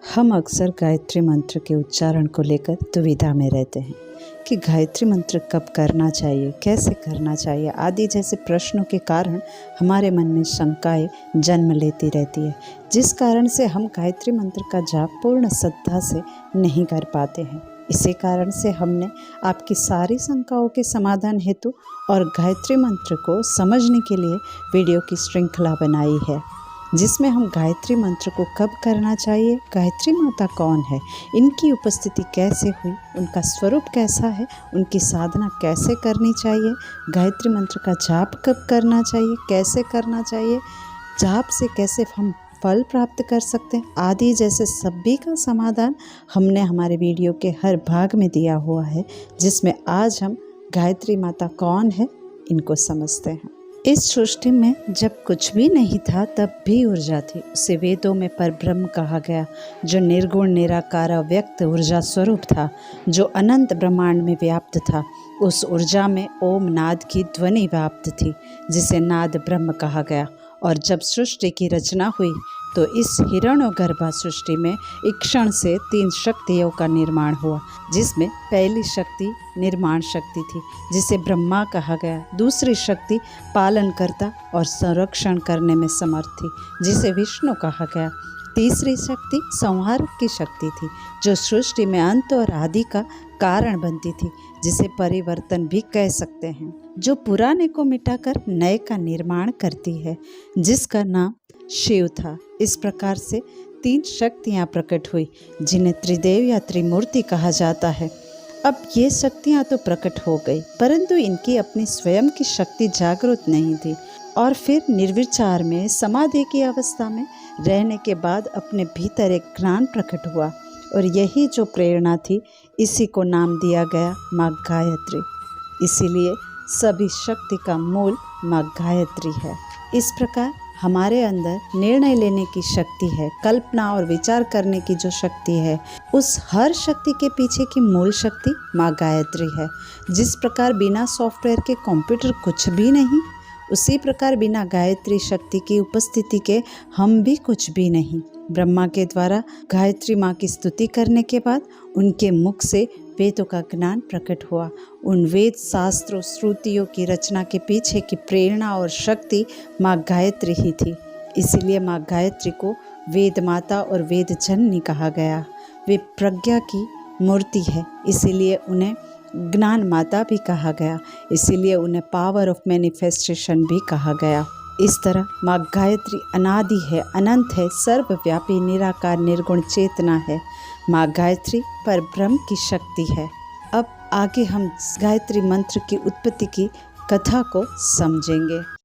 हम अक्सर गायत्री मंत्र के उच्चारण को लेकर दुविधा में रहते हैं कि गायत्री मंत्र कब करना चाहिए, कैसे करना चाहिए आदि जैसे प्रश्नों के कारण हमारे मन में शंकाएं जन्म लेती रहती है, जिस कारण से हम गायत्री मंत्र का जाप पूर्ण श्रद्धा से नहीं कर पाते हैं। इसी कारण से हमने आपकी सारी शंकाओं के समाधान हेतु और गायत्री मंत्र को समझने के लिए वीडियो की श्रृंखला बनाई है, जिसमें हम गायत्री मंत्र को कब करना चाहिए, गायत्री माता कौन है, इनकी उपस्थिति कैसे हुई, उनका स्वरूप कैसा है, उनकी साधना कैसे करनी चाहिए, गायत्री मंत्र का जाप कब करना चाहिए, कैसे करना चाहिए, जाप से कैसे हम फल प्राप्त कर सकते हैं आदि जैसे सभी का समाधान हमने हमारे वीडियो के हर भाग में दिया हुआ है, जिसमें आज हम गायत्री माता कौन है इनको समझते हैं। इस सृष्टि में जब कुछ भी नहीं था तब भी ऊर्जा थी। उसे वेदों में परब्रह्म कहा गया, जो निर्गुण निराकार अव्यक्त ऊर्जा स्वरूप था, जो अनंत ब्रह्मांड में व्याप्त था। उस ऊर्जा में ओम नाद की ध्वनि व्याप्त थी, जिसे नाद ब्रह्म कहा गया। और जब सृष्टि की रचना हुई तो इस हिरण्यगर्भा सृष्टि में एक क्षण से 3 शक्तियों का निर्माण हुआ, जिसमें पहली शक्ति निर्माण शक्ति थी, जिसे ब्रह्मा कहा गया। दूसरी शक्ति पालन करता और संरक्षण करने में समर्थ थी, जिसे विष्णु कहा गया। तीसरी शक्ति संहारक की शक्ति थी, जो सृष्टि में अंत और आदि का कारण बनती थी, जिसे परिवर्तन भी कह सकते हैं, जो पुराने को मिटाकर नए का निर्माण करती है, जिसका नाम शिव था। इस प्रकार से 3 शक्तियाँ प्रकट हुई, जिन्हें त्रिदेव या त्रिमूर्ति कहा जाता है। अब ये शक्तियाँ तो प्रकट हो गई, परंतु इनकी अपनी स्वयं की शक्ति जागृत नहीं थी। और फिर निर्विचार में समाधि की अवस्था में रहने के बाद अपने भीतर एक ज्ञान प्रकट हुआ, और यही जो प्रेरणा थी, इसी को नाम दिया गया माँ गायत्री। इसीलिए सभी शक्ति का मूल माँ गायत्री है। इस प्रकार हमारे अंदर निर्णय लेने की शक्ति है, कल्पना और विचार करने की जो शक्ति है, उस हर शक्ति के पीछे की मूल शक्ति माँ गायत्री है। जिस प्रकार बिना सॉफ्टवेयर के कंप्यूटर कुछ भी नहीं, उसी प्रकार बिना गायत्री शक्ति की उपस्थिति के हम भी कुछ भी नहीं। ब्रह्मा के द्वारा गायत्री माँ की स्तुति करने के बाद उनके मुख से वेदों का ज्ञान प्रकट हुआ। उन वेद शास्त्रों श्रुतियों की रचना के पीछे की प्रेरणा और शक्ति माँ गायत्री ही थी। इसीलिए माँ गायत्री को वेद माता और वेद जननी कहा गया। वे प्रज्ञा की मूर्ति है, इसीलिए उन्हें ज्ञान माता भी कहा गया। इसीलिए उन्हें पावर ऑफ मैनिफेस्टेशन भी कहा गया। इस तरह माँ गायत्री अनादि है, अनंत है, सर्वव्यापी, निराकार, निर्गुण चेतना है। माँ गायत्री पर ब्रह्म की शक्ति है। अब आगे हम गायत्री मंत्र की उत्पत्ति की कथा को समझेंगे।